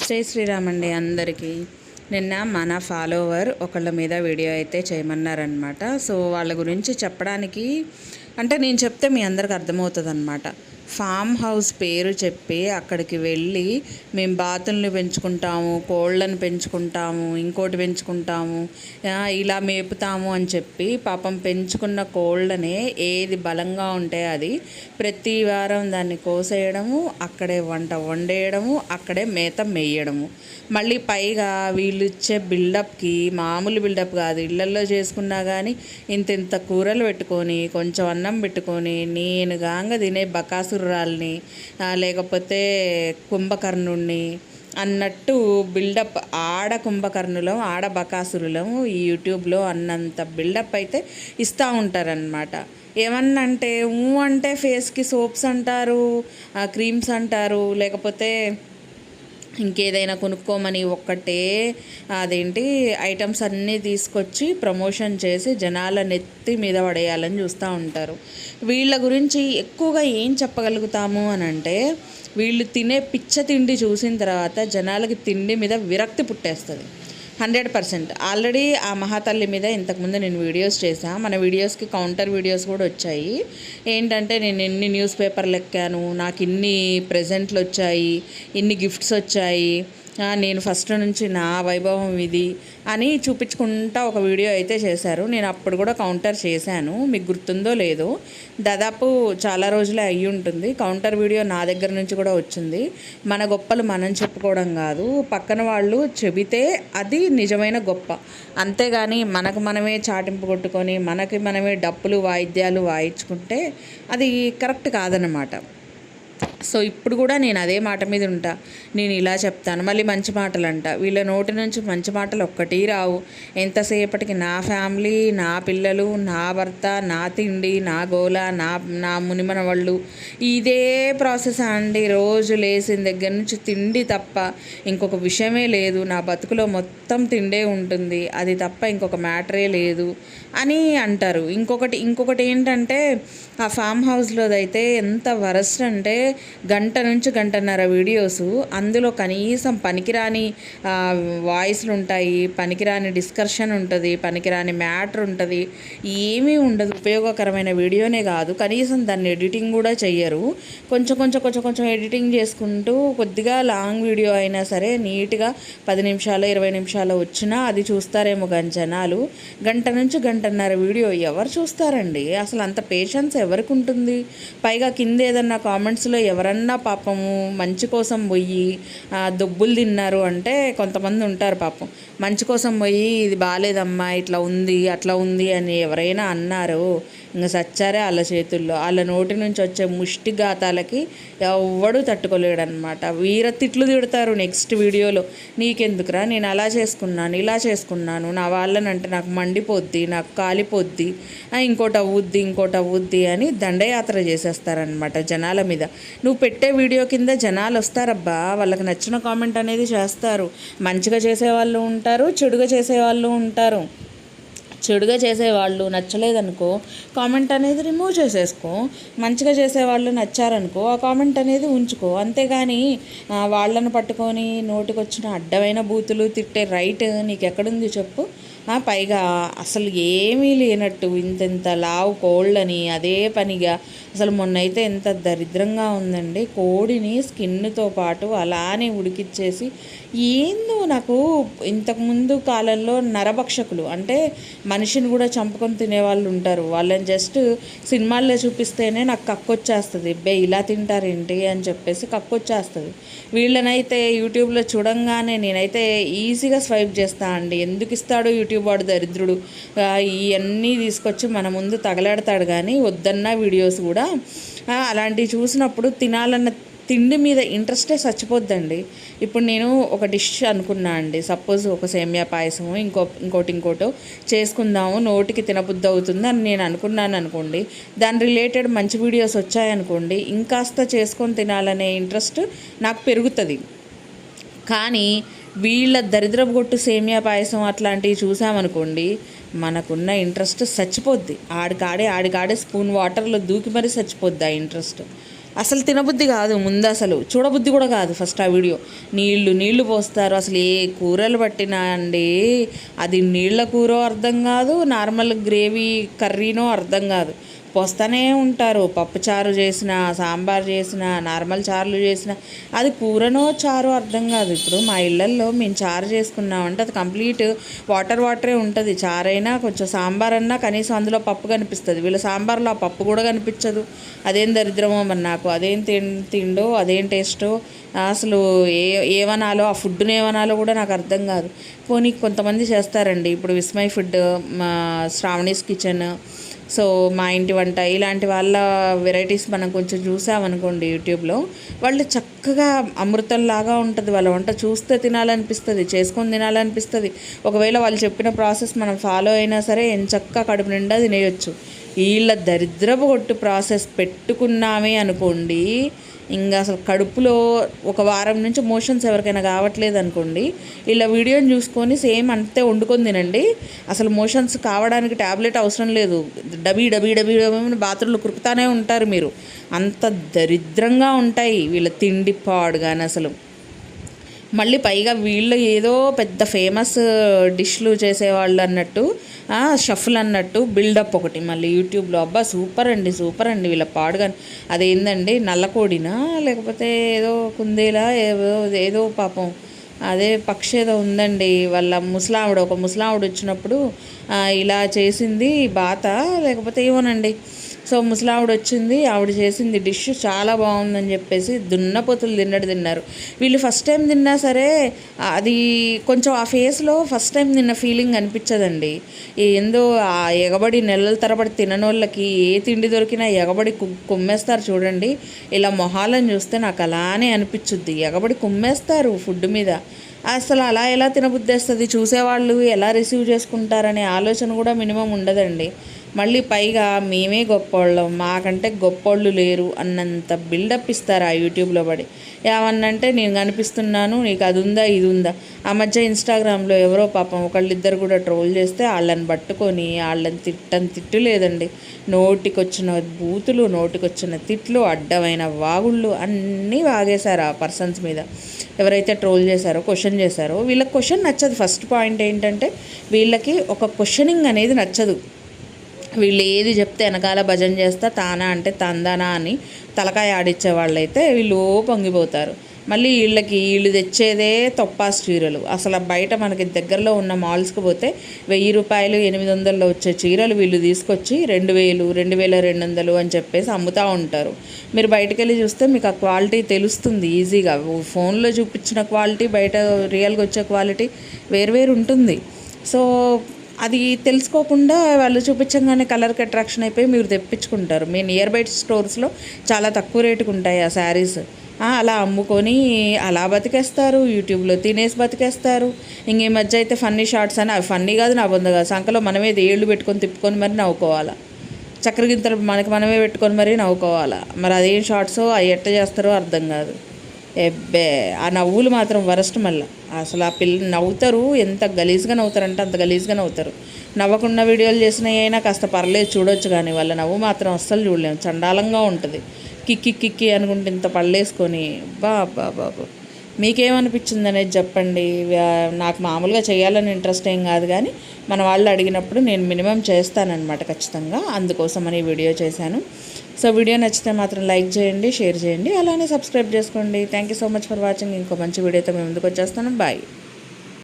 జై శ్రీరామ్ అండి అందరికీ. నిన్న మన ఫాలోవర్ ఒకళ్ళ మీద వీడియో అయితే చేయమన్నారనమాట. సో వాళ్ళ గురించి చెప్పడానికి అంటే నేను చెప్తే మీ అందరికి అర్థమవుతుంది అనమాట. ఫామ్ హౌస్ పేరు చెప్పి అక్కడికి వెళ్ళి మేము బాతుల్ని పెంచుకుంటాము, కోళ్ళను పెంచుకుంటాము, ఇంకోటి పెంచుకుంటాము, ఇలా మేపుతాము అని చెప్పి పాపం పెంచుకున్న కోళ్ళనే ఏది బలంగా ఉంటే అది ప్రతి వారం దాన్ని కోసేయడము, అక్కడే వంట వండేయడము, అక్కడే మేత మేయడము. మళ్ళీ పైగా వీళ్ళు ఇచ్చే బిల్డప్కి మామూలు బిల్డప్ కాదు, ఇళ్లల్లో చేసుకున్నా కానీ ఇంత కూరలు పెట్టుకొని కొంచెం అన్నం పెట్టుకొని నేను గాంగ తినే బకాసురాల్ని లేకపోతే కుంభకర్ణుణ్ణి అన్నట్టు బిల్డప్ కుంభకర్ణులం బకాసురులం ఈ యూట్యూబ్లో అన్నంత బిల్డప్ అయితే ఇస్తూ ఉంటారనమాట. ఏమన్నా అంటే అంటే ఫేస్కి సోప్స్ అంటారు, క్రీమ్స్ అంటారు, లేకపోతే ఇంకేదైనా కొనుక్కోమని ఒక్కటే ఐటమ్స్ అన్నీ తీసుకొచ్చి ప్రమోషన్ చేసి జనాల నెత్తి మీద పడేయాలని చూస్తూ ఉంటారు. వీళ్ళ గురించి ఎక్కువగా ఏం చెప్పగలుగుతాము అని అంటే, వీళ్ళు తినే పిచ్చ తిండి చూసిన తర్వాత జనాలకి తిండి మీద విరక్తి పుట్టేస్తుంది 100%. ఆల్రెడీ ఆ మహాతల్లి మీద ఇంతకుముందు నేను వీడియోస్ చేశాను. మన వీడియోస్కి కౌంటర్ వీడియోస్ కూడా వచ్చాయి. ఏంటంటే నేను ఎన్ని న్యూస్ పేపర్లు ఎక్కాను, నాకు ఇన్ని ప్రెజెంట్లు వచ్చాయి, ఇన్ని గిఫ్ట్స్ వచ్చాయి, నేను ఫస్ట్ నుంచి నా వైభవం ఇది అని చూపించుకుంటా ఒక వీడియో అయితే చేశారు. నేను అప్పుడు కూడా కౌంటర్ చేశాను, మీకు గుర్తుందో లేదో. దాదాపు చాలా రోజులే అయ్యి ఉంటుంది. కౌంటర్ వీడియో నా దగ్గర నుంచి కూడా వచ్చింది. మన గొప్పలు మనం చెప్పుకోవడం కాదు, పక్కన వాళ్ళు చెబితే అది నిజమైన గొప్ప. అంతేగాని మనకు మనమే చాటింపు కొట్టుకొని మనకి మనమే డప్పులు వాయిద్యాలు వాయించుకుంటే అది కరెక్ట్ కాదనమాట. సో ఇప్పుడు కూడా నేను అదే మాట మీద ఉంటా. నేను ఇలా చెప్తాను, మళ్ళీ మంచి మాటలు అంట. వీళ్ళ నోటి నుంచి మంచి మాటలు ఒక్కటి రావు. ఎంతసేపటికి నా ఫ్యామిలీ, నా పిల్లలు, నా భర్త, నా తిండి, నా గోల, నా మునిమన వాళ్ళు, ఇదే ప్రాసెస్ అండి. రోజు లేచిన దగ్గర నుంచి తిండి తప్ప ఇంకొక విషయమే లేదు. నా బతుకులో మొత్తం తిండే ఉంటుంది, అది తప్ప ఇంకొక మ్యాటరే లేదు అని అంటారు. ఇంకొకటి ఏంటంటే, ఆ ఫామ్ హౌస్లోదైతే ఎంత వరస్ట్ అంటే, గంట నుంచి గంటన్నర వీడియోసు, అందులో కనీసం పనికిరాని వాయిస్లు ఉంటాయి, పనికిరాని డిస్కషన్ ఉంటుంది, పనికిరాని మ్యాటర్ ఉంటుంది, ఏమీ ఉండదు. ఉపయోగకరమైన వీడియోనే కాదు, కనీసం దాన్ని ఎడిటింగ్ కూడా చెయ్యరు. కొంచెం ఎడిటింగ్ చేసుకుంటూ కొద్దిగా లాంగ్ వీడియో అయినా సరే నీట్గా 10 నిమిషాలు 20 నిమిషాలు వచ్చినా అది చూస్తారేమో కానీ జనాలు. గంట నుంచి గంటన్నర వీడియో ఎవరు చూస్తారండి? అసలు అంత పేషెన్స్ ఎవరికి ఉంటుంది? పైగా కింద ఏదన్నా కామెంట్స్లో ఎవరన్నా పాపము మంచి కోసం పోయి దొబ్బులు తిన్నారు అంటే కొంతమంది ఉంటారు పాపం. మంచి కోసం పోయి ఇది బాగాలేదమ్మా, ఇట్లా ఉంది అట్లా ఉంది అని ఎవరైనా అన్నారు, ఇంకా సచ్చారే వాళ్ళ చేతుల్లో. వాళ్ళ నోటి నుంచి వచ్చే ముష్టి గాతాలకి ఎవ్వడూ తట్టుకోలేడనమాట. తిట్లు తిడతారు నెక్స్ట్ వీడియోలో. నీకెందుకురా, నేను అలా చేసుకున్నాను, ఇలా చేసుకున్నాను, నా వాళ్ళనంటే నాకు మండిపోద్ది, నాకు కాలిపోద్ది, ఇంకోటి అవ్వుద్ది అని దండయాత్ర చేసేస్తారనమాట జనాల మీద. నువ్వు పెట్టే వీడియో కింద జనాలు వస్తారబ్బా, వాళ్ళకి నచ్చిన కామెంట్ అనేది చేస్తారు. మంచిగా చేసేవాళ్ళు ఉంటారు, చెడుగా చేసేవాళ్ళు ఉంటారు. చెడుగా చేసేవాళ్ళు నచ్చలేదనుకో కామెంట్ అనేది రిమూవ్ చేసేసుకో. మంచిగా చేసేవాళ్ళు నచ్చారనుకో ఆ కామెంట్ అనేది ఉంచుకో. అంతేగాని వాళ్ళను పట్టుకొని నోటికొచ్చిన అడ్డమైన బూతులు తిట్టే రైట్ నీకు ఎక్కడుంది చెప్పు? పైగా అసలు ఏమీ లేనట్టు ఇంత లావు కోళ్ళని అదే పనిగా. అసలు మొన్నైతే ఎంత దరిద్రంగా ఉందండి, కోడిని స్కిన్తో పాటు అలానే ఉడికిచ్చేసి. ఏందో నాకు ఇంతకుముందు కాలంలో నరభక్షకులు అంటే మనిషిని కూడా చంపుకొని తినేవాళ్ళు ఉంటారు. వాళ్ళని జస్ట్ సినిమాల్లో చూపిస్తేనే నాకు కక్కొచ్చేస్తుంది, ఇలా తింటారేంటి అని చెప్పేసి కక్కొచ్చేస్తుంది. వీళ్ళనైతే యూట్యూబ్లో చూడంగానే నేనైతే ఈజీగా స్వైప్ చేస్తా అండి. ఎందుకు ఇస్తాడో యూట్యూబ్ వాడు దరిద్రుడు, ఇవన్నీ తీసుకొచ్చి మన ముందు తగలాడతాడు. కానీ వద్దన్న వీడియోస్ కూడా అలాంటివి చూసినప్పుడు తినాలన్న తిండి మీద ఇంట్రెస్టే చచ్చిపోద్దండి. ఇప్పుడు నేను ఒక డిష్ అనుకున్నా అండి, సపోజ్ ఒక సేమియా పాయసము ఇంకోటో చేసుకుందాము, నోటికి తినబుద్ధి అవుతుంది అని నేను అనుకున్నాను అనుకోండి. దాని రిలేటెడ్ మంచి వీడియోస్ వచ్చాయనుకోండి, ఇంకాస్త చేసుకొని తినాలనే ఇంట్రెస్ట్ నాకు పెరుగుతుంది. కానీ వీళ్ళ దరిద్రపు గొట్టు సేమియా పాయసం అట్లాంటివి చూసామనుకోండి, మనకున్న ఇంట్రెస్ట్ చచ్చిపోద్ది. ఆడికాడే స్పూన్ వాటర్లో దూకి మరీ చచ్చిపోద్ది ఆ ఇంట్రెస్ట్. అసలు తినబుద్ధి కాదు, ముందు అసలు చూడబుద్ధి కూడా కాదు. ఫస్ట్ ఆ వీడియో నీళ్లు పోస్తారు. అసలు ఏ కూరలు పట్టినా అండి, అది నీళ్ళ కూర అర్థం కాదు, నార్మల్ గ్రేవీ కర్రీనో అర్థం కాదు. పోస్తూనే ఉంటారు. పప్పుచారు చేసిన, సాంబార్ చేసిన, నార్మల్ చారులు చేసిన, అది కూరనో చారు అర్థం కాదు. ఇప్పుడు మా ఇళ్ళల్లో మేము చారు చేసుకున్నామంటే అది కంప్లీట్ వాటరే ఉంటుంది. చారైనా కొంచెం సాంబార్ అన్నా కనీసం అందులో పప్పు కనిపిస్తుంది. వీళ్ళ సాంబార్లో ఆ పప్పు కూడా కనిపించదు. అదేం దరిద్రమో మరి నాకు, అదేం తిండో, అదేం టేస్టో, అసలు ఏమనాలో, ఆ ఫుడ్ని ఏమనాలో కూడా నాకు అర్థం కాదు. పోనీ కొంతమంది చేస్తారండి. ఇప్పుడు విస్మయ్ ఫుడ్, మా శ్రావణీస్ కిచెన్, సో మా ఇంటి వంట, ఇలాంటి వాళ్ళ వెరైటీస్ మనం కొంచెం చూసామనుకోండి యూట్యూబ్లో, వాళ్ళు చక్కగా అమృతంలాగా ఉంటుంది వాళ్ళ వంట. చూస్తే తినాలనిపిస్తుంది, చేసుకొని తినాలనిపిస్తుంది. ఒకవేళ వాళ్ళు చెప్పిన ప్రాసెస్ మనం ఫాలో అయినా సరే ఎంచక్కా కడుపు నిండా తినేయొచ్చు. వీళ్ళ దరిద్రపు కొట్టు ప్రాసెస్ పెట్టుకున్నామే అనుకోండి, ఇంకా అసలు కడుపులో ఒక వారం నుంచి మోషన్స్ ఎవరికైనా కావట్లేదు అనుకోండి, ఇలా వీడియోని చూసుకొని సేమ్ అంతే వండుకొని తినండి. అసలు మోషన్స్ కావడానికి ట్యాబ్లెట్ అవసరం లేదు. డబీ బాత్రూంలో కురుకుతానే ఉంటారు మీరు. అంత దరిద్రంగా ఉంటాయి వీళ్ళ తిండి పాడు. కానీ అసలు మళ్ళీ పైగా వీళ్ళు ఏదో పెద్ద ఫేమస్ డిష్లు చేసేవాళ్ళు అన్నట్టు, షఫుల్ అన్నట్టు బిల్డప్ ఒకటి మళ్ళీ యూట్యూబ్లో. అబ్బా సూపర్ అండి వీళ్ళ పాడుగా. అదేందండి, నల్లకోడినా లేకపోతే ఏదో కుందేలా, ఏదో పాపం అదే పక్షి ఏదో ఉందండి. వాళ్ళ ఒక ముసలావిడ వచ్చినప్పుడు ఇలా చేసింది బాత, లేకపోతే ఏమోనండి. సో ముసలావిడ వచ్చింది, ఆవిడ చేసింది డిష్ చాలా బాగుందని చెప్పేసి దున్నపోతులు తిన్నారు. వీళ్ళు ఫస్ట్ టైం తిన్నా సరే అది కొంచెం ఆ ఫేస్లో ఫస్ట్ టైం తిన్న ఫీలింగ్ అనిపించదండి. ఏందో ఆ ఎగబడి నెలల తరబడి తిననోళ్ళకి ఏ తిండి దొరికినా ఎగబడి కుమ్మేస్తారు చూడండి. ఇలా మొహాలను చూస్తే నాకు అలానే అనిపించుద్ది. ఎగబడి కుమ్మేస్తారు ఫుడ్ మీద. అసలు అలా ఎలా తినబుద్ధేస్తుంది, చూసేవాళ్ళు ఎలా రిసీవ్ చేసుకుంటారనే ఆలోచన కూడా మినిమం ఉండదండి. మళ్ళీ పైగా మేమే గొప్పోళ్ళం, మాకంటే గొప్పోళ్ళు లేరు అన్నంత బిల్డప్ ఇస్తారు ఆ యూట్యూబ్లో పడి. ఏమన్నంటే నేను కనిపిస్తున్నాను, నీకు అది ఉందా ఇది ఉందా. ఆ మధ్య ఇన్స్టాగ్రామ్లో ఎవరో పాపం ఒకళ్ళిద్దరు కూడా ట్రోల్ చేస్తే వాళ్ళని పట్టుకొని వాళ్ళని తిట్టు లేదండి. నోటికొచ్చిన బూతులు, నోటికొచ్చిన తిట్లు, అడ్డమైన వాగుళ్ళు అన్నీ వాగేశారు ఆ పర్సన్స్ మీద. ఎవరైతే ట్రోల్ చేశారో, క్వశ్చన్ చేశారో, వీళ్ళకి క్వశ్చన్ నచ్చదు. ఫస్ట్ పాయింట్ ఏంటంటే వీళ్ళకి ఒక క్వశ్చనింగ్ అనేది నచ్చదు. వీళ్ళు ఏది చెప్తే వెనకాల భజన చేస్తా, తానా అంటే తందానా అని తలకాయ ఆడిచ్చే వాళ్ళైతే వీళ్ళు పొంగిపోతారు. మళ్ళీ వీళ్ళు తెచ్చేదే తొప్పాస్ చీరలు. అసలు బయట మనకి దగ్గరలో ఉన్న మాల్స్కి పోతే 1000 రూపాయలు 800లో వచ్చే చీరలు వీళ్ళు తీసుకొచ్చి 2000, 2200 అని చెప్పేసి అమ్ముతూ ఉంటారు. మీరు బయటకు వెళ్ళి చూస్తే మీకు ఆ క్వాలిటీ తెలుస్తుంది ఈజీగా. ఫోన్లో చూపించిన క్వాలిటీ, బయట రియల్గా వచ్చే క్వాలిటీ వేరు ఉంటుంది. సో అది తెలుసుకోకుండా వాళ్ళు చూపించగానే కలర్కి అట్రాక్షన్ అయిపోయి మీరు తెప్పించుకుంటారు. మీ నియర్ బై స్టోర్స్లో చాలా తక్కువ రేటుకు ఉంటాయి ఆ శారీస్. అలా అమ్ముకొని అలా బతికేస్తారు, యూట్యూబ్లో తినేసి బతికేస్తారు. ఇంక ఈ మధ్య అయితే ఫన్నీ షార్ట్స్ అని, అవి ఫన్నీ కాదు, నా బొంద కాదు, సంకలో మనమే ఏళ్ళు పెట్టుకొని తిప్పుకొని మరి నవ్వుకోవాలా. చక్రగింతలు మనమే పెట్టుకొని మరీ నవ్వుకోవాలా. మరి అదేం షార్ట్సో, అవి ఎట్ట చేస్తారో అర్థం కాదు. ఎబ్బే ఆ నవ్వులు మాత్రం వరస్ట్. మళ్ళీ అసలు ఆ నవ్వుతారు, ఎంత గలీజ్గా నవ్వుతారంటే అంత గలీజ్గా నవ్వుతారు. నవ్వకుండా వీడియోలు చేసినవి అయినా కాస్త పర్లేదు చూడొచ్చు, కానీ వాళ్ళ నవ్వు మాత్రం అస్సలు చూడలేము, చండాలంగా ఉంటుంది. కిక్కి అనుకుంటే ఇంత పళ్ళేసుకొని బాబు. మీకేమనిపించింది అనేది చెప్పండి. నాకు మామూలుగా చేయాలని ఇంట్రెస్ట్ ఏం కాదు, కానీ మన వాళ్ళు అడిగినప్పుడు నేను మినిమం చేస్తానన్నమాట ఖచ్చితంగా. అందుకోసమని వీడియో చేశాను. సో వీడియో నచ్చితే మాత్రం లైక్ చేయండి, షేర్ చేయండి, అలానే సబ్స్క్రైబ్ చేసుకోండి. Thank you so much for watching. ఇంకో మంచి వీడియోతో మేము ముందుకు వచ్చేస్తాను. బాయ్.